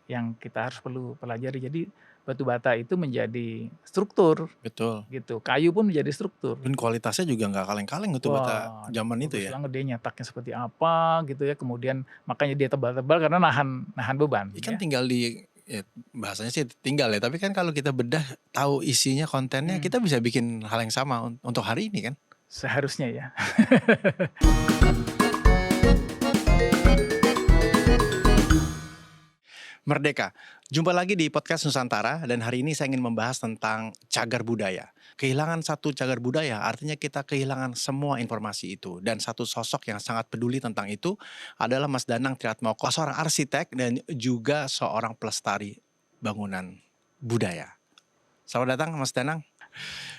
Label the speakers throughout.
Speaker 1: yang kita harus perlu pelajari. Jadi batu bata itu menjadi struktur
Speaker 2: Betul.
Speaker 1: gitu, kayu pun menjadi struktur.
Speaker 2: Dan kualitasnya juga nggak kaleng-kaleng itu bata
Speaker 1: Wah,
Speaker 2: zaman itu
Speaker 1: bagus
Speaker 2: ya?
Speaker 1: banget dia nyetaknya seperti apa gitu ya, kemudian makanya dia tebal-tebal karena nahan nahan beban
Speaker 2: Ikan
Speaker 1: ya.
Speaker 2: tinggal ya bahasanya sih tinggal ya, tapi kan kalau kita bedah tahu isinya, kontennya,
Speaker 1: Mmm,
Speaker 2: kita bisa bikin hal yang sama untuk hari ini kan?
Speaker 1: seharusnya ya.
Speaker 2: Merdeka, jumpa lagi di podcast Nusantara dan hari ini saya ingin membahas tentang cagar budaya. Kehilangan satu cagar budaya artinya kita kehilangan semua informasi itu. Dan satu sosok yang sangat peduli tentang itu adalah Mas Danang Triatmoko, seorang arsitek dan juga seorang pelestari bangunan budaya. Selamat datang Mas Danang.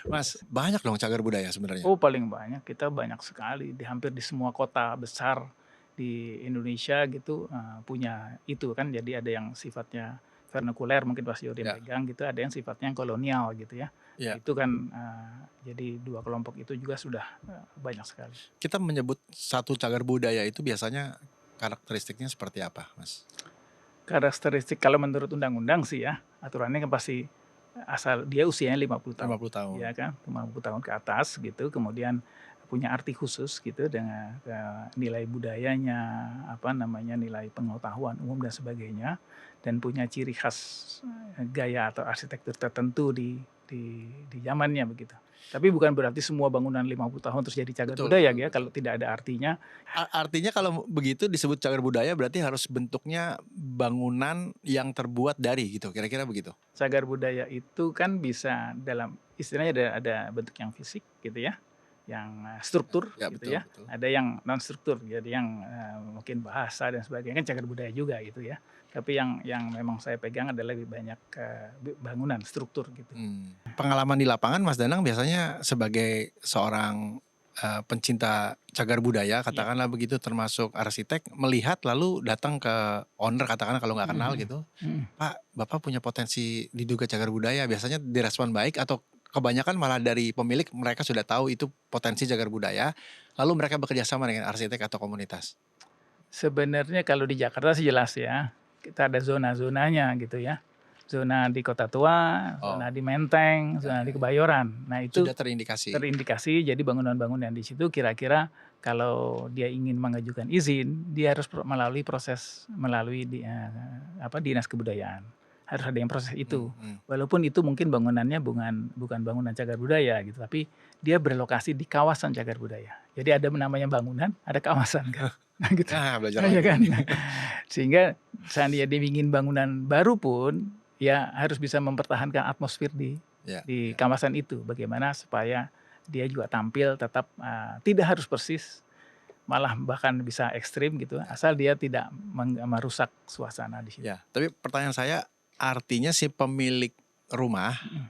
Speaker 2: Mas, banyak dong cagar budaya sebenarnya.
Speaker 1: Oh, paling banyak, kita banyak sekali di hampir di semua kota besar di Indonesia gitu, punya itu kan. Jadi ada yang sifatnya vernikuler mungkin Mas Yori yang
Speaker 2: Ya,
Speaker 1: pegang gitu, ada yang sifatnya yang kolonial gitu ya. Nah
Speaker 2: ya.
Speaker 1: itu kan, jadi 2 kelompok itu juga sudah, banyak sekali.
Speaker 2: Kita menyebut satu cagar budaya itu biasanya karakteristiknya seperti apa, Mas?
Speaker 1: Karakteristik kalau menurut undang-undang sih ya, aturannya kan pasti asal dia usianya 50 tahun,
Speaker 2: 50 tahun.
Speaker 1: ya kan, 50 tahun ke atas gitu, kemudian punya arti khusus gitu dengan, nilai budayanya, apa namanya, nilai pengetahuan umum dan sebagainya, dan punya ciri khas, gaya atau arsitektur tertentu di zamannya begitu. Tapi bukan berarti semua bangunan 50 tahun terus jadi cagar
Speaker 2: Betul,
Speaker 1: budaya
Speaker 2: betul,
Speaker 1: ya,
Speaker 2: betul.
Speaker 1: kalau tidak ada artinya.
Speaker 2: Artinya kalau begitu disebut cagar budaya berarti harus bentuknya bangunan yang terbuat dari gitu, kira-kira begitu?
Speaker 1: Cagar budaya itu kan bisa dalam istilahnya ada bentuk yang fisik gitu ya, yang, struktur
Speaker 2: Ya,
Speaker 1: gitu
Speaker 2: betul,
Speaker 1: ya,
Speaker 2: betul.
Speaker 1: ada yang non struktur jadi yang, mungkin bahasa dan sebagainya kan cagar budaya juga gitu ya. Tapi yang memang saya pegang adalah lebih banyak, bangunan struktur gitu.
Speaker 2: Pengalaman di lapangan Mas Danang biasanya sebagai seorang, pencinta cagar budaya
Speaker 1: Iya,
Speaker 2: katakanlah begitu termasuk arsitek melihat lalu datang ke owner katakanlah kalau nggak
Speaker 1: mhm
Speaker 2: kenal
Speaker 1: mhm,
Speaker 2: gitu,
Speaker 1: mhm.
Speaker 2: "Pak, Bapak punya potensi diduga cagar budaya." Biasanya direspon baik atau kebanyakan malah dari pemilik mereka sudah tahu itu potensi cagar budaya, lalu mereka bekerja sama dengan arsitek atau komunitas?
Speaker 1: Sebenarnya kalau di Jakarta sih jelas ya, kita ada zona-zonanya gitu ya. Zona di Kota Tua, zona
Speaker 2: Oh,
Speaker 1: di Menteng,
Speaker 2: ya,
Speaker 1: zona di
Speaker 2: ya, ya.
Speaker 1: Kebayoran. Nah itu
Speaker 2: Sudah terindikasi?
Speaker 1: terindikasi jadi bangunan-bangunan di situ kira-kira kalau dia ingin mengajukan izin, dia harus melalui proses melalui Dinas Kebudayaan. Harus ada yang proses itu.
Speaker 2: Mhm, mhm.
Speaker 1: Walaupun itu mungkin bangunannya bukan bangunan cagar budaya gitu, tapi dia berlokasi di kawasan cagar budaya. Jadi ada namanya bangunan, ada kawasan kan. Nah gitu.
Speaker 2: Nah, belajar
Speaker 1: Iya
Speaker 2: lagi
Speaker 1: kan?
Speaker 2: ini.
Speaker 1: Sehingga seandainya dia ingin bangunan baru pun, ya harus bisa mempertahankan atmosfer
Speaker 2: Ya,
Speaker 1: di
Speaker 2: ya.
Speaker 1: kawasan itu. Bagaimana supaya dia juga tampil tetap, tidak harus persis, malah bahkan bisa ekstrim gitu,
Speaker 2: Ya.
Speaker 1: asal dia tidak merusak suasana di situ.
Speaker 2: Ya, tapi pertanyaan saya, artinya si pemilik rumah
Speaker 1: Mhm.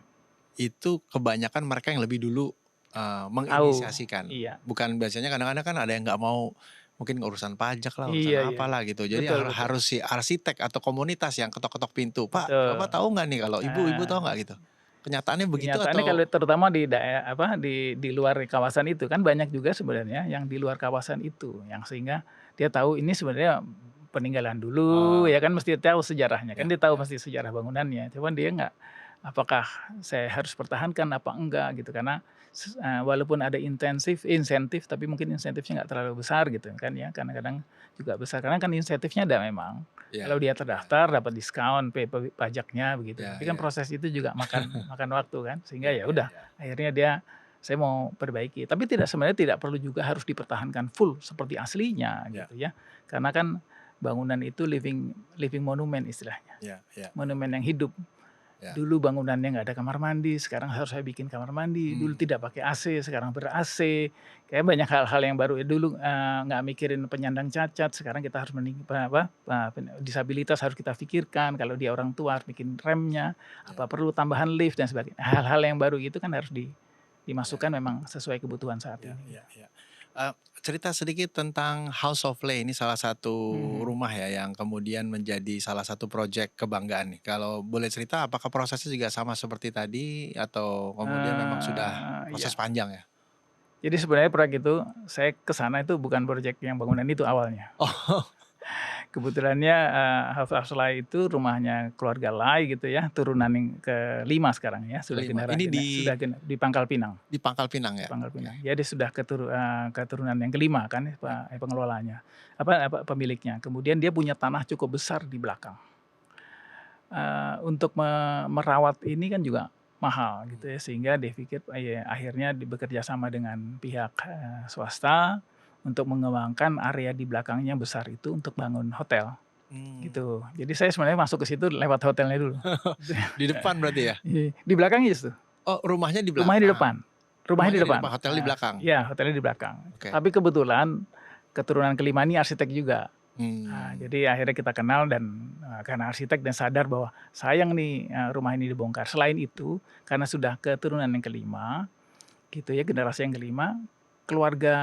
Speaker 2: itu kebanyakan mereka yang lebih dulu,
Speaker 1: Tahu,
Speaker 2: menginisiasikan.
Speaker 1: iya.
Speaker 2: Bukan biasanya kadang-kadang kan ada yang nggak mau, mungkin urusan pajak lah, urusan
Speaker 1: Iya iya iya.
Speaker 2: apalah gitu. Jadi
Speaker 1: Betul betul.
Speaker 2: harus si arsitek atau komunitas yang ketok-ketok pintu, "Pak, Bapak
Speaker 1: Betul.
Speaker 2: tahu nggak nih kalau Ibu tahu
Speaker 1: Nah,
Speaker 2: nggak?" Gitu. Kenyataannya begitu
Speaker 1: kenyataannya kalau
Speaker 2: atau
Speaker 1: terutama di luar kawasan itu kan banyak juga sebenarnya yang di luar kawasan itu, yang sehingga dia tahu ini sebenarnya peninggalan dulu
Speaker 2: oh,
Speaker 1: ya kan mesti tahu sejarahnya, kan
Speaker 2: ya,
Speaker 1: dia tahu
Speaker 2: ya,
Speaker 1: pasti sejarah bangunannya, cuman dia nggak, apakah saya harus pertahankan apa enggak gitu karena walaupun ada insentif tapi mungkin insentifnya nggak terlalu besar gitu kan ya, kadang-kadang juga besar karena kan insentifnya ada memang. Kalau
Speaker 2: ya,
Speaker 1: dia
Speaker 2: ya,
Speaker 1: terdaftar dapat diskon pajaknya begitu,
Speaker 2: ya,
Speaker 1: tapi kan
Speaker 2: ya,
Speaker 1: proses itu juga makan makan waktu kan, sehingga
Speaker 2: ya,
Speaker 1: ya
Speaker 2: ya,
Speaker 1: udah
Speaker 2: ya,
Speaker 1: akhirnya saya mau perbaiki. Tapi sebenarnya tidak perlu juga harus dipertahankan full seperti aslinya
Speaker 2: ya,
Speaker 1: gitu ya. Karena kan bangunan itu living living monument istilahnya,
Speaker 2: ya, ya,
Speaker 1: monumen yang hidup.
Speaker 2: ya.
Speaker 1: Dulu bangunannya nggak ada kamar mandi, sekarang harus saya bikin kamar mandi. Dulu tidak pakai AC, sekarang ber-AC. Kayak banyak hal-hal yang baru. Dulu, nggak mikirin penyandang cacat, sekarang kita harus disabilitas harus kita pikirkan. Kalau dia orang tua harus bikin remnya,
Speaker 2: Ya,
Speaker 1: apa perlu tambahan lift dan sebagainya. Hal-hal yang baru itu kan harus
Speaker 2: ya,
Speaker 1: dimasukkan memang sesuai kebutuhan saat
Speaker 2: ya,
Speaker 1: ini
Speaker 2: ya,
Speaker 1: gitu.
Speaker 2: ya. Cerita sedikit tentang House of Lay, ini salah satu
Speaker 1: Mhm.
Speaker 2: rumah ya yang kemudian menjadi salah satu proyek kebanggaan nih. Kalau boleh cerita apakah prosesnya juga sama seperti tadi atau kemudian memang sudah
Speaker 1: Iya.
Speaker 2: proses panjang ya?
Speaker 1: Jadi sebenarnya proyek itu, saya ke sana itu bukan proyek yang bangunan itu awalnya.
Speaker 2: Oh,
Speaker 1: Kebetulannya, Haus Lai itu rumahnya keluarga Lai gitu ya, turunan yang ke-5 sekarang ya, sudah
Speaker 2: Kelima. Ini
Speaker 1: di Pangkal Pinang.
Speaker 2: di Pangkal Pinang
Speaker 1: Di
Speaker 2: ya?
Speaker 1: Pangkal
Speaker 2: Oke.
Speaker 1: Pinang. Jadi sudah keturunan yang ke-5 kan
Speaker 2: Ya.
Speaker 1: pengelolanya, pemiliknya. Kemudian dia punya tanah cukup besar di belakang. Untuk merawat ini kan juga mahal gitu ya, sehingga dia pikir ya akhirnya bekerja sama dengan pihak, swasta untuk mengembangkan area di belakangnya besar itu untuk bangun hotel,
Speaker 2: Mmm.
Speaker 1: gitu. Jadi saya sebenarnya masuk ke situ lewat hotelnya dulu.
Speaker 2: Di depan berarti ya?
Speaker 1: Di belakangnya justru,
Speaker 2: Oh, rumahnya di
Speaker 1: rumahnya di
Speaker 2: belakang?
Speaker 1: depan rumahnya di
Speaker 2: Rumahnya di
Speaker 1: depan,
Speaker 2: depan, hotel di belakang?
Speaker 1: iya hotelnya di belakang.
Speaker 2: Oke.
Speaker 1: Tapi kebetulan keturunan ke-5 ini arsitek juga.
Speaker 2: Mmm.
Speaker 1: Jadi akhirnya kita kenal dan, karena arsitek dan sadar bahwa sayang nih, rumah ini dibongkar. Selain itu, karena sudah keturunan yang ke-5, gitu ya, generasi yang ke-5, keluarga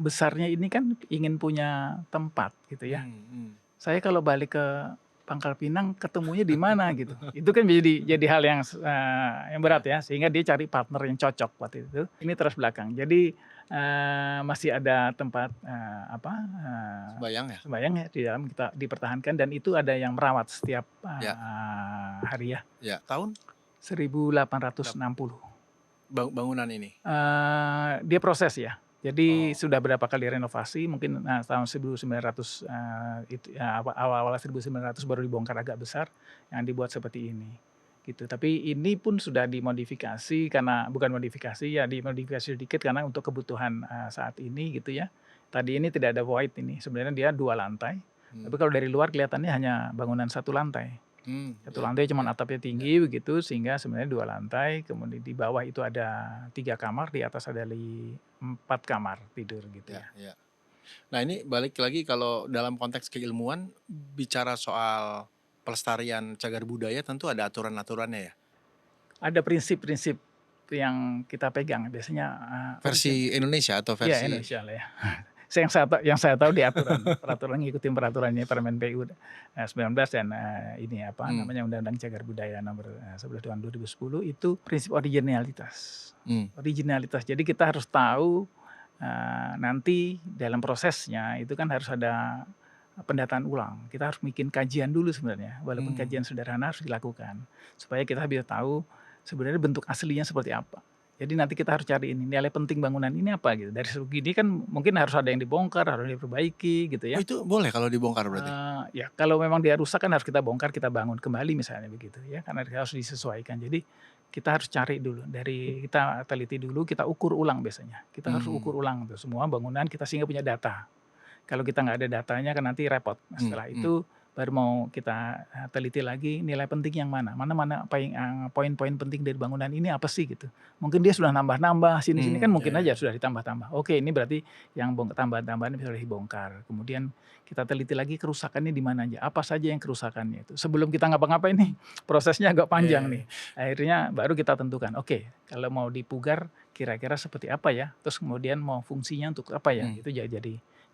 Speaker 1: besarnya ini kan ingin punya tempat gitu ya.
Speaker 2: Mhm.
Speaker 1: Saya kalau balik ke Pangkal Pinang ketemunya di mana gitu. Itu kan jadi hal yang berat ya, sehingga dia cari partner yang cocok waktu itu. Ini teras belakang. Jadi, masih ada tempat,
Speaker 2: Sembayang ya?
Speaker 1: sembayang ya di dalam kita dipertahankan dan itu ada yang merawat setiap,
Speaker 2: Ya.
Speaker 1: hari ya.
Speaker 2: Ya. Tahun?
Speaker 1: 1860.
Speaker 2: Bangunan ini?
Speaker 1: Dia proses ya. Jadi
Speaker 2: Oh.
Speaker 1: sudah berapa kali renovasi mungkin, tahun 1900, itu ya awal-awal 1900 baru dibongkar agak besar yang dibuat seperti ini, gitu. Tapi ini pun sudah dimodifikasi karena bukan modifikasi ya dimodifikasi sedikit karena untuk kebutuhan, saat ini gitu ya. Tadi ini tidak ada void ini, sebenarnya dia 2 lantai, tapi
Speaker 2: Mmm.
Speaker 1: kalau dari luar kelihatannya hanya bangunan 1 lantai. Satu
Speaker 2: Ya
Speaker 1: lantai cuman
Speaker 2: ya
Speaker 1: atapnya
Speaker 2: ya.
Speaker 1: tinggi begitu sehingga sebenarnya 2 lantai, kemudian di bawah itu ada 3 kamar, di atas ada 4 kamar tidur gitu
Speaker 2: Ya
Speaker 1: ya.
Speaker 2: ya. Nah, ini balik lagi kalau dalam konteks keilmuan, bicara soal pelestarian cagar budaya tentu ada aturan-aturannya ya?
Speaker 1: Ada prinsip-prinsip yang kita pegang biasanya,
Speaker 2: Versi Indonesia atau
Speaker 1: iya
Speaker 2: versi
Speaker 1: Indonesia lah ya. Yang saya tahu di peraturan ngikutin peraturannya Permen PU, 19 dan, ini apa
Speaker 2: Mmm.
Speaker 1: namanya Undang-Undang Cagar Budaya Nomor, 11 Tahun 2010 itu prinsip originalitas.
Speaker 2: Mmm.
Speaker 1: Originalitas. Jadi kita harus tahu, nanti dalam prosesnya itu kan harus ada pendataan ulang. Kita harus bikin kajian dulu sebenarnya, walaupun
Speaker 2: Mmm.
Speaker 1: kajian sederhana harus dilakukan, supaya kita bisa tahu sebenarnya bentuk aslinya seperti apa. Jadi nanti kita harus cari ini, nilai penting bangunan ini apa gitu. Dari segi ini kan mungkin harus ada yang dibongkar, harus diperbaiki gitu
Speaker 2: Oh,
Speaker 1: ya.
Speaker 2: itu boleh kalau dibongkar berarti?
Speaker 1: Ya kalau memang dia rusak kan harus kita bongkar, kita bangun kembali misalnya begitu ya, karena harus disesuaikan. Jadi kita harus cari dulu, kita teliti dulu, kita ukur ulang biasanya. Kita harus
Speaker 2: Mmm.
Speaker 1: ukur ulang tuh semua bangunan kita sehingga punya data. Kalau kita nggak ada datanya kan nanti repot. Nah, setelah
Speaker 2: Mmm.
Speaker 1: itu baru mau kita, teliti lagi nilai penting yang mana, mana apa yang, poin-poin penting dari bangunan ini apa sih gitu. Mungkin dia sudah nambah-nambah, sini-sini kan
Speaker 2: Ya
Speaker 1: mungkin
Speaker 2: ya.
Speaker 1: aja sudah ditambah-tambah. Oke ini berarti yang tambahan-tambahan bisa dibongkar. Kemudian kita teliti lagi kerusakannya di mana aja, apa saja yang kerusakannya itu. Sebelum kita ngapa-ngapain nih, prosesnya agak
Speaker 2: Ya
Speaker 1: panjang
Speaker 2: ya
Speaker 1: nih.
Speaker 2: ya.
Speaker 1: Akhirnya baru kita tentukan, oke kalau mau dipugar kira-kira seperti apa ya, terus kemudian mau fungsinya untuk apa ya,
Speaker 2: Mmm.
Speaker 1: itu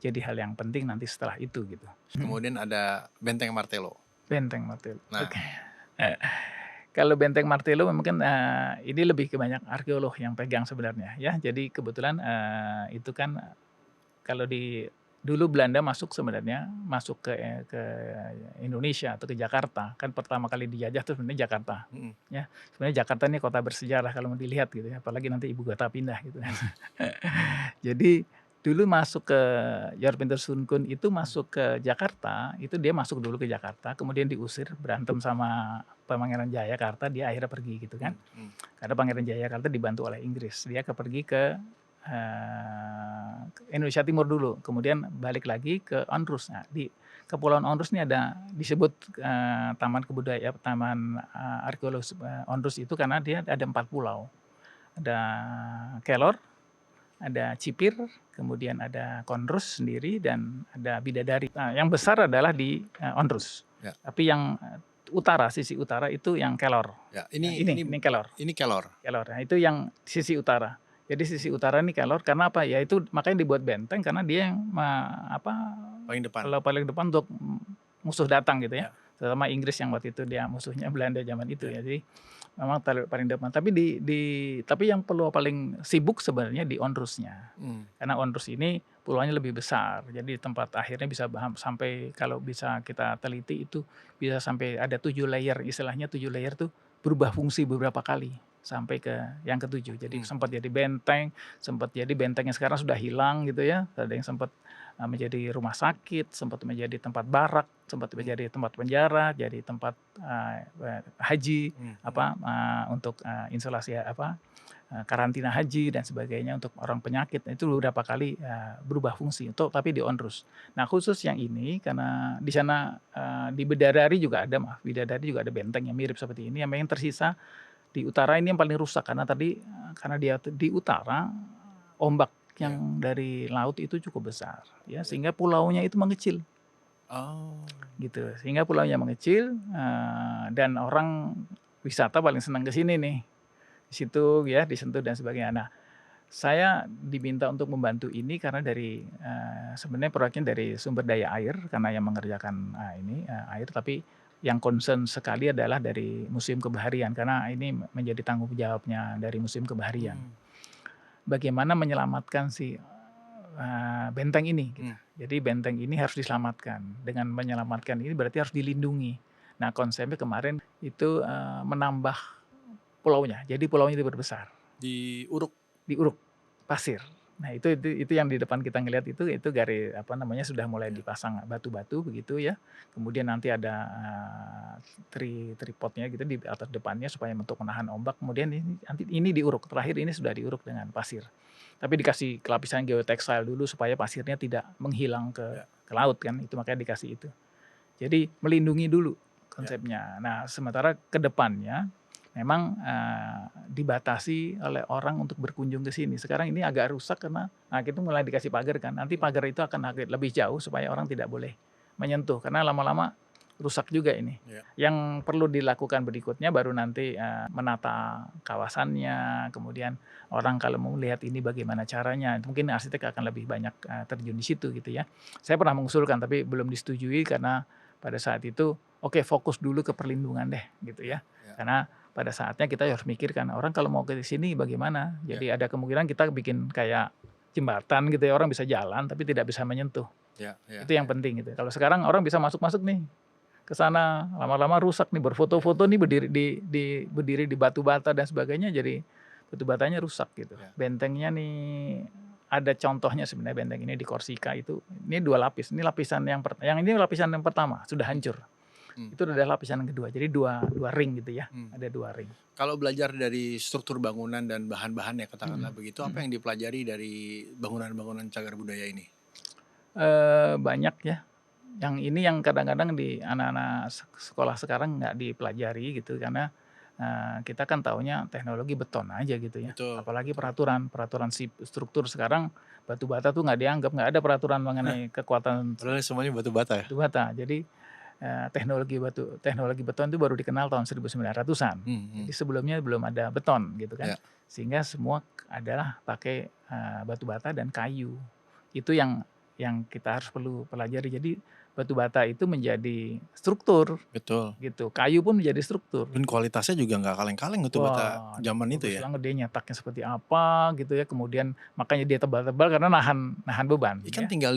Speaker 1: jadi hal yang penting nanti setelah itu gitu.
Speaker 2: Kemudian ada Benteng Martello.
Speaker 1: Benteng Martello,
Speaker 2: Nah.
Speaker 1: oke. Kalau Benteng Martello mungkin, ini lebih ke banyak arkeolog yang pegang sebenarnya ya. Jadi kebetulan, itu kan kalau dulu Belanda masuk ke Indonesia atau ke Jakarta, kan pertama kali dijajah tuh sebenarnya Jakarta,
Speaker 2: Mhm.
Speaker 1: ya. Sebenarnya Jakarta ini kota bersejarah kalau mau dilihat gitu ya, apalagi nanti ibu kota pindah gitu kan. Jadi dulu masuk ke Jorpinter Sunkun itu masuk ke Jakarta, itu dia masuk dulu ke Jakarta, kemudian diusir, berantem sama Pangeran Jayakarta, dia akhirnya pergi gitu kan.
Speaker 2: Mhm.
Speaker 1: Karena Pangeran Jayakarta dibantu oleh Inggris, dia pergi ke, Indonesia Timur dulu, kemudian balik lagi ke Onrus. Nah, di Kepulauan Onrus ini ada disebut, taman arkeologis, Onrus itu karena dia ada 4 pulau. Ada Kelor, ada Cipir, kemudian ada Konrus sendiri dan ada Bidadari. Nah, yang besar adalah di, Onrus.
Speaker 2: Ya.
Speaker 1: Tapi yang, utara, sisi utara itu yang Kelor.
Speaker 2: Ya,
Speaker 1: Nah,
Speaker 2: ini
Speaker 1: ini Kelor.
Speaker 2: ini Kelor.
Speaker 1: Kelor. Nah, itu yang sisi utara. Jadi sisi utara ini Kelor karena apa? Ya itu makanya dibuat benteng karena dia yang
Speaker 2: Paling depan.
Speaker 1: kalau paling depan untuk musuh datang gitu ya.
Speaker 2: Ya.
Speaker 1: Terutama Inggris yang waktu itu dia musuhnya Belanda zaman itu
Speaker 2: Ya.
Speaker 1: ya. Jadi memang paling depan. Tapi yang paling sibuk sebenarnya di Onrusnya.
Speaker 2: Mmm.
Speaker 1: Karena Onrus ini pulaunya lebih besar. Jadi tempat akhirnya bisa sampai kalau bisa kita teliti itu bisa sampai ada 7 layer, istilahnya 7 layer tuh berubah fungsi beberapa kali sampai ke yang ketujuh. Jadi
Speaker 2: Mmm,
Speaker 1: sempat jadi benteng, sempat jadi benteng yang sekarang sudah hilang gitu ya. Ada yang sempat menjadi rumah sakit, sempat menjadi tempat barak, sempat
Speaker 2: mmm,
Speaker 1: menjadi tempat penjara, jadi tempat haji
Speaker 2: mhm.
Speaker 1: apa untuk instalasi apa karantina haji dan sebagainya untuk orang penyakit, itu beberapa kali, berubah fungsi untuk tapi di Onrus. Nah khusus yang ini karena di sana, di Bidadari juga ada maaf, Bidadari juga ada benteng yang mirip seperti ini yang memang tersisa di utara ini yang paling rusak karena tadi, karena dia di utara, ombak
Speaker 2: Iya,
Speaker 1: yang dari laut itu cukup besar ya,
Speaker 2: iya.
Speaker 1: sehingga pulaunya itu mengecil
Speaker 2: Oh,
Speaker 1: gitu. Sehingga pulaunya mengecil, dan orang wisata paling senang ke sini nih, di situ ya, disentuh dan sebagainya. Nah saya diminta untuk membantu ini karena dari, sebenarnya proyeknya dari sumber daya air karena yang mengerjakan, ini, air, tapi yang concern sekali adalah dari Museum Kebaharian karena ini menjadi tanggung jawabnya dari Museum Kebaharian.
Speaker 2: mmm,
Speaker 1: Bagaimana menyelamatkan si, benteng ini gitu.
Speaker 2: mmm,
Speaker 1: Jadi benteng ini harus diselamatkan, dengan menyelamatkan ini berarti harus dilindungi. Nah konsepnya kemarin itu, menambah pulaunya, jadi pulaunya diperbesar.
Speaker 2: diuruk,
Speaker 1: Diuruk, pasir. Nah itu yang di depan kita ngelihat itu apa namanya, sudah mulai
Speaker 2: ya,
Speaker 1: dipasang batu-batu begitu ya. Kemudian nanti ada, tripodnya gitu di atas depannya supaya untuk menahan ombak, kemudian ini diuruk, terakhir ini sudah diuruk dengan pasir. Tapi dikasih lapisan geotextile dulu supaya pasirnya tidak menghilang
Speaker 2: ya,
Speaker 1: ke laut kan, itu makanya dikasih itu. Jadi melindungi dulu
Speaker 2: ya,
Speaker 1: konsepnya. Nah, sementara ke depannya memang, dibatasi oleh orang untuk berkunjung ke sini. Sekarang ini agak rusak karena kita mulai dikasih pagar kan, nanti
Speaker 2: mhm,
Speaker 1: pagar itu akan agak lebih jauh supaya orang tidak boleh menyentuh, karena lama-lama rusak juga ini.
Speaker 2: ya,
Speaker 1: Yang perlu dilakukan berikutnya baru nanti, menata kawasannya, kemudian orang kalau mau lihat ini bagaimana caranya, mungkin arsitek akan lebih banyak, terjun di situ gitu ya. Saya pernah mengusulkan tapi belum disetujui karena pada saat itu, oke fokus dulu ke perlindungan deh gitu
Speaker 2: ya,
Speaker 1: ya.
Speaker 2: ya,
Speaker 1: Karena pada saatnya kita harus mikirkan orang kalau mau ke sini bagaimana.
Speaker 2: ya,
Speaker 1: Jadi ada kemungkinan kita bikin kayak jembatan gitu ya, orang bisa jalan tapi tidak bisa menyentuh.
Speaker 2: ya, ya,
Speaker 1: Itu yang
Speaker 2: ya,
Speaker 1: penting gitu. Kalau sekarang orang bisa masuk-masuk nih ke sana, lama-lama rusak nih,
Speaker 2: ya,
Speaker 1: berfoto-foto nih berdiri di batu bata dan sebagainya, jadi batu batanya rusak gitu.
Speaker 2: ya,
Speaker 1: Bentengnya nih ada contohnya sebenarnya benteng ini di Korsika itu, ini 2 lapis, ini lapisan yang ini lapisan yang pertama sudah
Speaker 2: mmm,
Speaker 1: hancur,
Speaker 2: mmm,
Speaker 1: itu adalah lapisan yang kedua, jadi dua dua ring gitu ya,
Speaker 2: mmm.
Speaker 1: ada 2 ring.
Speaker 2: Kalau belajar dari struktur bangunan dan bahan-bahannya
Speaker 1: Mhm,
Speaker 2: katakanlah begitu, apa
Speaker 1: mhm.
Speaker 2: yang dipelajari dari bangunan-bangunan cagar budaya ini?
Speaker 1: Banyak ya, yang ini yang kadang-kadang di anak-anak sekolah sekarang nggak dipelajari gitu karena, kita kan taunya teknologi beton aja gitu ya.
Speaker 2: Betul,
Speaker 1: Apalagi
Speaker 2: betul.
Speaker 1: peraturan peraturan struktur sekarang batu bata tuh nggak dianggap, nggak ada peraturan mengenai kekuatan
Speaker 2: Padahal semuanya batu bata ya?
Speaker 1: batu bata. Jadi, teknologi beton itu baru dikenal tahun 1900-an.
Speaker 2: Mhm,
Speaker 1: Jadi
Speaker 2: mhm.
Speaker 1: sebelumnya belum ada beton gitu kan.
Speaker 2: Ya,
Speaker 1: Sehingga semua adalah pakai, batu bata dan kayu. Itu yang kita harus perlu pelajari. Jadi batu bata itu menjadi struktur
Speaker 2: betul.
Speaker 1: gitu, kayu pun menjadi struktur.
Speaker 2: Dan kualitasnya juga nggak kaleng-kaleng batu bata
Speaker 1: Wah,
Speaker 2: zaman itu
Speaker 1: bagus
Speaker 2: ya?
Speaker 1: banget dia nyetaknya seperti apa gitu ya, kemudian makanya dia tebal-tebal karena nahan nahan beban
Speaker 2: Ikan
Speaker 1: ya.
Speaker 2: tinggal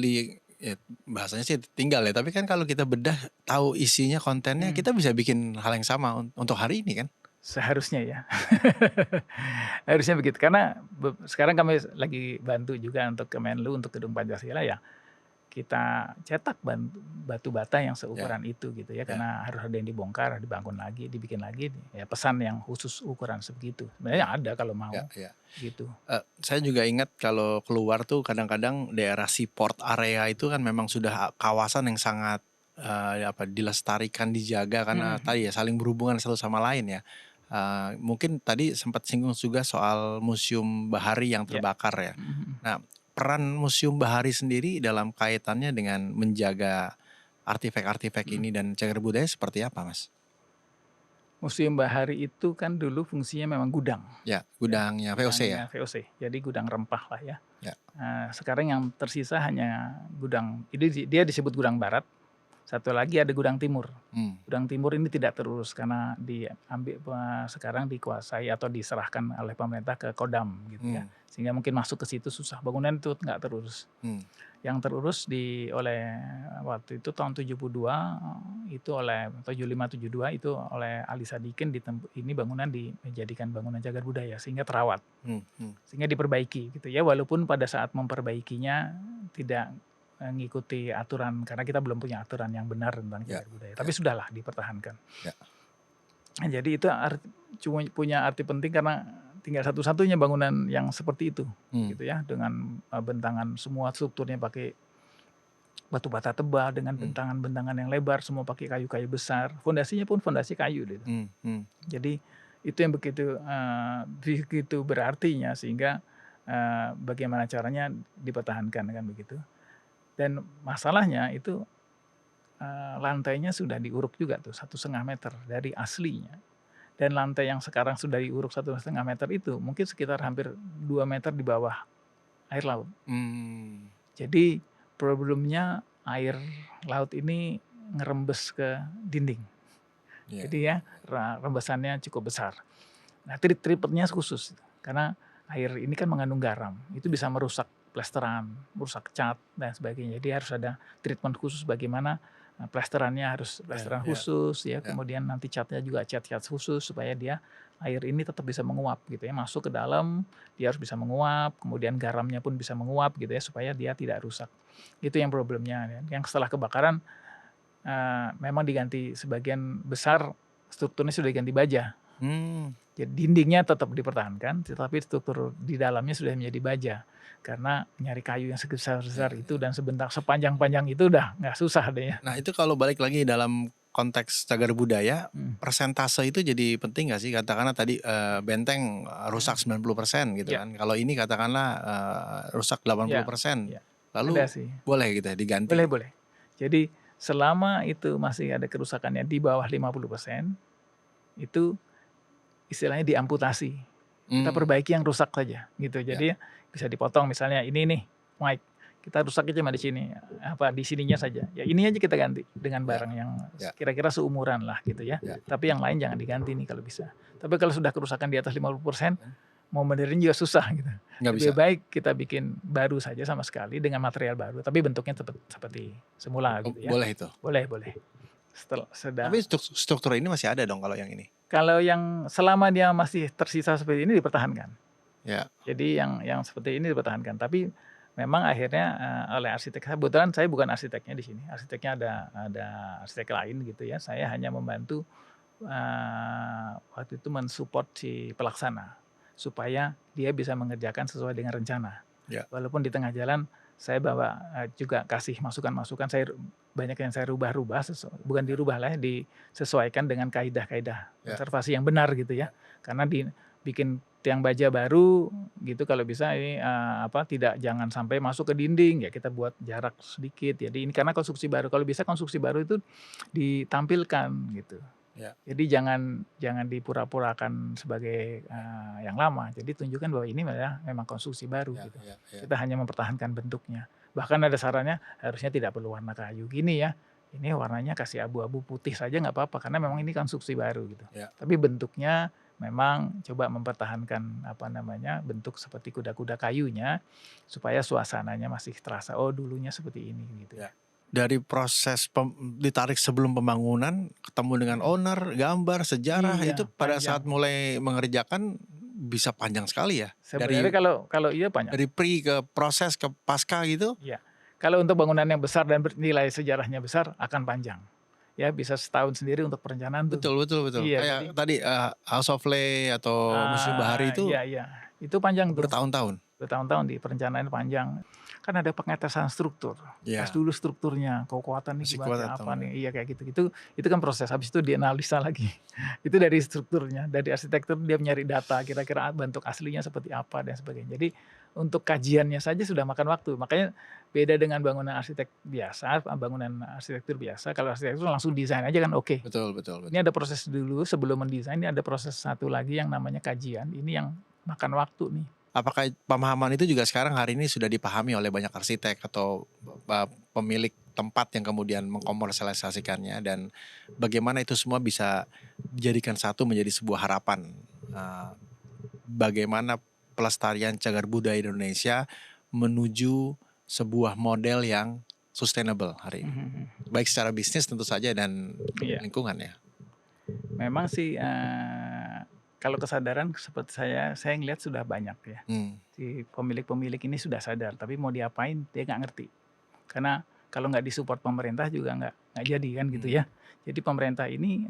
Speaker 2: bahasanya sih tinggal ya, tapi kan kalau kita bedah tahu isinya, kontennya,
Speaker 1: Mhm.
Speaker 2: kita bisa bikin hal yang sama untuk hari ini kan?
Speaker 1: Seharusnya ya. Harusnya begitu, karena sekarang kami lagi bantu juga untuk Kemenlu, untuk Gedung Pancasila ya, kita cetak batu bata yang
Speaker 2: Ya,
Speaker 1: seukuran itu gitu ya,
Speaker 2: ya,
Speaker 1: karena harus ada yang dibongkar, dibangun lagi, dibikin lagi, ya pesan yang khusus ukuran sebegitu. Sebenarnya
Speaker 2: ya,
Speaker 1: ada kalau
Speaker 2: ya,
Speaker 1: mau,
Speaker 2: ya.
Speaker 1: gitu.
Speaker 2: Saya juga ingat kalau keluar tuh kadang-kadang daerah seaport area itu kan memang sudah kawasan yang sangat, dilestarikan, dijaga
Speaker 1: Mhm,
Speaker 2: karena tadi ya
Speaker 1: mhm.
Speaker 2: saling berhubungan satu sama lain ya. Mungkin tadi sempat singgung juga soal Museum Bahari yang
Speaker 1: Ya.
Speaker 2: terbakar ya.
Speaker 1: Mhm, mhm.
Speaker 2: Nah, peran Museum Bahari sendiri dalam kaitannya dengan menjaga artifak-artifak
Speaker 1: Mhm.
Speaker 2: ini dan cagar budaya seperti apa, Mas?
Speaker 1: Museum Bahari itu kan dulu fungsinya memang gudang,
Speaker 2: Ya,
Speaker 1: ya,
Speaker 2: gudangnya VOC ya?
Speaker 1: gudangnya VOC, jadi gudang rempah lah ya.
Speaker 2: Ya,
Speaker 1: Sekarang yang tersisa hanya gudang, ini dia disebut gudang barat. Satu lagi ada Gudang Timur.
Speaker 2: Hmm.
Speaker 1: Gudang Timur ini tidak terurus karena sekarang dikuasai atau diserahkan oleh pemerintah ke Kodam gitu ya.
Speaker 2: Hmm.
Speaker 1: Sehingga mungkin masuk ke situ susah, bangunan itu nggak terurus.
Speaker 2: Hmm.
Speaker 1: Yang terurus oleh waktu itu tahun 72 itu oleh 75 72 itu oleh Ali Sadikin ini bangunan dijadikan bangunan cagar budaya sehingga terawat,
Speaker 2: Hmm. Hmm.
Speaker 1: sehingga diperbaiki gitu ya. Walaupun pada saat memperbaikinya tidak ngikuti aturan karena kita belum punya aturan yang benar tentang
Speaker 2: Ya,
Speaker 1: cagar budaya.
Speaker 2: ya.
Speaker 1: Tapi sudahlah dipertahankan.
Speaker 2: Ya.
Speaker 1: Nah, jadi itu cuma punya arti penting karena tinggal satu-satunya bangunan yang seperti itu gitu ya, dengan bentangan semua strukturnya pakai batu bata tebal dengan bentangan-bentangan yang lebar, semua pakai kayu-kayu besar. Fondasinya pun fondasi kayu gitu. Jadi itu yang begitu berartinya sehingga bagaimana caranya dipertahankan kan begitu. Dan masalahnya itu lantainya sudah diuruk juga tuh 1,5 meter dari aslinya. Dan lantai yang sekarang sudah diuruk 1,5 meter itu mungkin sekitar hampir 2 meter di bawah air laut. Jadi problemnya air laut ini ngerembes ke dinding. Jadi ya rembesannya cukup besar. Nah treatmentnya khusus karena air ini kan mengandung garam, itu bisa merusak plesteran, merusak cat dan sebagainya. Jadi harus ada treatment khusus bagaimana plesterannya harus plesteran khusus ya, kemudian nanti catnya juga cat-cat khusus supaya air ini tetap bisa menguap gitu ya, masuk ke dalam dia harus bisa menguap, kemudian garamnya pun bisa menguap gitu ya supaya dia tidak rusak. Itu yang problemnya. Yang setelah kebakaran memang diganti sebagian besar strukturnya sudah diganti baja. Jadi dindingnya tetap dipertahankan, tetapi struktur di dalamnya sudah menjadi baja. Karena nyari kayu yang sebesar-besar itu dan sepanjang-panjang itu udah nggak susah deh ya.
Speaker 2: Nah itu kalau balik lagi dalam konteks cagar budaya, persentase itu jadi penting nggak sih? Katakanlah tadi benteng rusak 90% gitu kan. Kalau ini katakanlah rusak 80%. Lalu
Speaker 1: ada sih.
Speaker 2: boleh gitu ya diganti?
Speaker 1: Boleh. Jadi selama itu masih ada kerusakannya di bawah 50%, itu istilahnya diamputasi. Kita perbaiki yang rusak saja gitu. Jadi bisa dipotong misalnya ini nih mic, kita rusaknya cuma di sini, di sininya saja. Ya ini aja kita ganti dengan barang yang kira-kira seumuran lah gitu ya. Tapi yang lain jangan diganti nih kalau bisa. Tapi kalau sudah kerusakan di atas 50%, mau benerin juga susah gitu. Lebih baik kita bikin baru saja sama sekali dengan material baru, tapi bentuknya tetap seperti semula gitu ya.
Speaker 2: Boleh itu?
Speaker 1: Boleh.
Speaker 2: Tapi struktur ini masih ada dong kalau yang ini?
Speaker 1: Kalau yang selama dia masih tersisa seperti ini dipertahankan.
Speaker 2: Ya.
Speaker 1: Jadi yang seperti ini dipertahankan. Tapi memang akhirnya oleh arsitek, kebetulan saya bukan arsiteknya di sini. Arsiteknya ada arsitek lain gitu ya. Saya hanya membantu waktu itu mensupport si pelaksana supaya dia bisa mengerjakan sesuai dengan rencana. Walaupun di tengah jalan saya bawa juga kasih masukan-masukan, banyak yang saya rubah-rubah, bukan dirubah lah, disesuaikan dengan kaidah-kaidah konservasi yang benar gitu ya. Karena bikin tiang baja baru gitu kalau bisa ini jangan sampai masuk ke dinding ya, kita buat jarak sedikit. Jadi ini karena konstruksi baru, kalau bisa konstruksi baru itu ditampilkan gitu. Jadi jangan dipura-purakan sebagai yang lama. Jadi tunjukkan bahwa ini memang konstruksi baru gitu. Kita hanya mempertahankan bentuknya. Bahkan ada sarannya harusnya tidak perlu warna kayu gini ya. Ini warnanya kasih abu-abu putih saja nggak apa-apa karena memang ini konstruksi baru gitu. Tapi bentuknya memang coba mempertahankan bentuk seperti kuda-kuda kayunya supaya suasananya masih terasa dulunya seperti ini gitu.
Speaker 2: Dari proses ditarik sebelum pembangunan, ketemu dengan owner, gambar, sejarah, itu pada saat mulai mengerjakan bisa panjang sekali ya?
Speaker 1: Sebenarnya kalau iya panjang.
Speaker 2: Dari pre ke proses ke pasca gitu?
Speaker 1: Iya. Kalau untuk bangunan yang besar dan bernilai sejarahnya besar akan panjang. Ya bisa setahun sendiri untuk perencanaan tuh.
Speaker 2: Betul.
Speaker 1: Iya,
Speaker 2: kayak tadi House of Lay atau Museum Bahari itu
Speaker 1: Iya. Itu panjang tuh.
Speaker 2: Bertahun-tahun
Speaker 1: di perencanaan panjang. Kan ada pengetesan struktur. Tes dulu strukturnya, kekuatan nih gimana apa nih. Iya kayak gitu. Itu kan proses. Habis itu dianalisa lagi. Itu dari strukturnya, dari arsitektur dia mencari data kira-kira bentuk aslinya seperti apa dan sebagainya. Jadi untuk kajiannya saja sudah makan waktu. Makanya beda dengan bangunan arsitektur biasa. Kalau arsitektur langsung desain aja kan oke.
Speaker 2: Betul.
Speaker 1: Ini ada proses dulu sebelum mendesain, ini ada proses satu lagi yang namanya kajian. Ini yang makan waktu nih.
Speaker 2: Apakah pemahaman itu juga sekarang hari ini sudah dipahami oleh banyak arsitek atau pemilik tempat yang kemudian mengkomersialisasikannya, dan bagaimana itu semua bisa dijadikan satu menjadi sebuah harapan. Eh, Bagaimana pelestarian cagar budaya Indonesia menuju sebuah model yang sustainable hari ini. Baik secara bisnis tentu saja dan
Speaker 1: Iya.
Speaker 2: lingkungan ya.
Speaker 1: Memang sih, kalau kesadaran seperti saya ngelihat sudah banyak ya.
Speaker 2: Hmm.
Speaker 1: Si pemilik-pemilik ini sudah sadar, tapi mau diapain dia nggak ngerti. Karena kalau nggak disupport pemerintah juga nggak jadi kan gitu ya. Jadi pemerintah ini,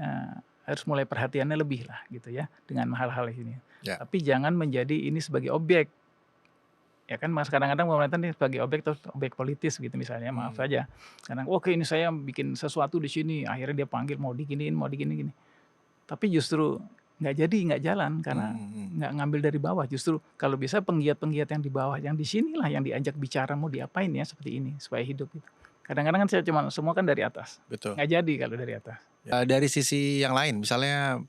Speaker 1: harus mulai perhatiannya lebih lah gitu ya dengan hal-hal ini.
Speaker 2: Ya.
Speaker 1: Tapi jangan menjadi ini sebagai objek. Ya kan Mas, kadang-kadang pemerintah nih sebagai objek, terus objek politis gitu misalnya, maaf saja. Kadang, "Oke ini saya bikin sesuatu di sini," akhirnya dia panggil mau diginiin, mau digini-gini. Tapi justru nggak jadi, nggak jalan karena nggak ngambil dari bawah. Justru kalau bisa penggiat-penggiat yang di bawah, yang di sinilah yang diajak bicara mau diapain ya seperti ini supaya hidup gitu. Kadang-kadang kan saya cuma semua kan dari atas,
Speaker 2: Betul.
Speaker 1: nggak jadi kalau dari atas.
Speaker 2: Dari sisi yang lain, misalnya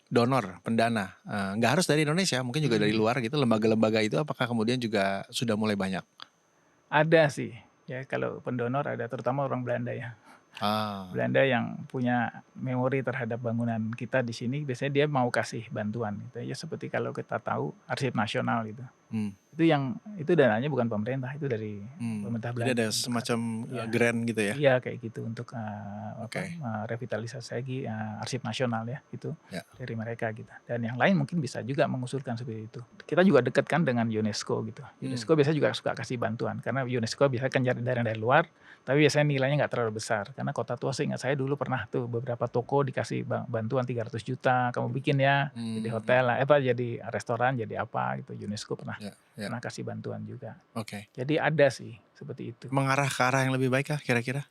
Speaker 2: donor, pendana, nggak harus dari Indonesia, mungkin juga dari luar gitu, lembaga-lembaga itu apakah kemudian juga sudah mulai banyak?
Speaker 1: Ada sih, ya kalau pendonor ada, terutama orang Belanda ya. Belanda yang punya memori terhadap bangunan kita di sini, biasanya dia mau kasih bantuan gitu ya, seperti kalau kita tahu Arsip Nasional gitu. Itu dananya bukan pemerintah, itu dari pemerintah
Speaker 2: Jadi
Speaker 1: Belanda.
Speaker 2: ada semacam
Speaker 1: Iya.
Speaker 2: grant gitu ya?
Speaker 1: Iya kayak gitu untuk
Speaker 2: Oke.
Speaker 1: revitalisasi lagi Arsip Nasional ya, itu
Speaker 2: Ya.
Speaker 1: dari mereka gitu. Dan yang lain mungkin bisa juga mengusulkan seperti itu. Kita juga dekat kan dengan UNESCO gitu. UNESCO biasanya juga suka kasih bantuan karena UNESCO biasanya kan cari dari luar, tapi biasanya nilainya nggak terlalu besar. Karena Kota Tua seingat saya dulu pernah tuh beberapa toko dikasih bantuan 300 juta, kamu bikin ya, jadi hotel lah, jadi restoran, jadi apa gitu. UNESCO pernah kasih bantuan juga.
Speaker 2: Oke.
Speaker 1: Jadi ada sih seperti itu.
Speaker 2: Mengarah ke arah yang lebih baik kah kira-kira?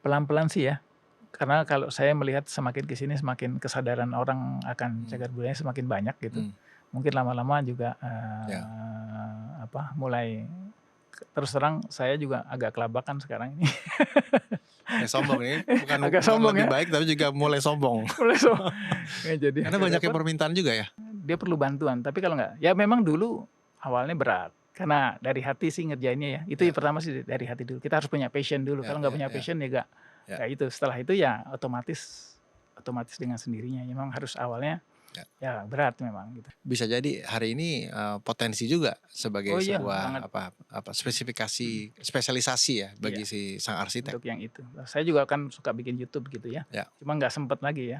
Speaker 1: Pelan-pelan sih ya. Karena kalau saya melihat semakin ke sini semakin kesadaran orang akan cagar budaya semakin banyak gitu. Mungkin lama-lama juga mulai, terus terang saya juga agak kelabakan sekarang ini.
Speaker 2: Sombong nih, bukan
Speaker 1: Agak sombong
Speaker 2: lebih
Speaker 1: ya.
Speaker 2: baik tapi juga mulai sombong.
Speaker 1: Ya, jadi
Speaker 2: Karena banyak yang permintaan juga ya?
Speaker 1: dia perlu bantuan, tapi kalau nggak, ya memang dulu awalnya berat. Karena dari hati sih ngerjainnya ya. Itu yang pertama sih dari hati dulu. Kita harus punya passion dulu. Kalau nggak punya passion ya nggak itu. Setelah itu ya otomatis dengan sendirinya. Memang harus awalnya ya berat memang gitu.
Speaker 2: Bisa jadi hari ini potensi juga sebagai sebuah spesialisasi ya bagi si sang arsitek.
Speaker 1: Untuk yang itu. Saya juga kan suka bikin YouTube gitu ya. Cuma nggak sempet lagi ya.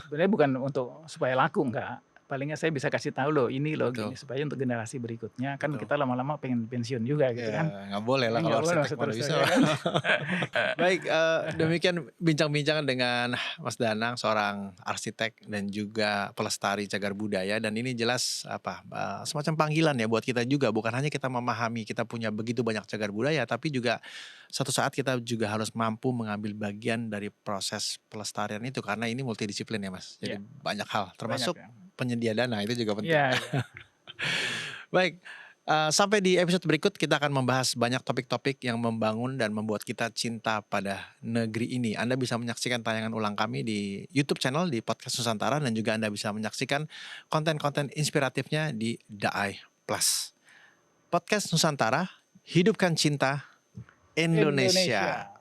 Speaker 1: Sebenarnya bukan untuk supaya laku, enggak. Palingnya saya bisa kasih tahu loh ini loh gini, supaya untuk generasi berikutnya kan kita lama-lama pengen pensiun juga gitu kan.
Speaker 2: Nggak boleh lah kalau arsitek mana bisa. Baik, demikian bincang-bincang dengan Mas Danang, seorang arsitek dan juga pelestari cagar budaya, dan ini jelas semacam panggilan ya buat kita juga, bukan hanya kita memahami kita punya begitu banyak cagar budaya, tapi juga suatu saat kita juga harus mampu mengambil bagian dari proses pelestarian itu, karena ini multidisiplin ya Mas. Jadi banyak hal termasuk penyedia dana itu juga penting. Baik, sampai di episode berikut kita akan membahas banyak topik-topik yang membangun dan membuat kita cinta pada negeri ini. Anda bisa menyaksikan tayangan ulang kami di YouTube channel di Podcast Nusantara, dan juga Anda bisa menyaksikan konten-konten inspiratifnya di Daai Plus. Podcast Nusantara, hidupkan cinta Indonesia.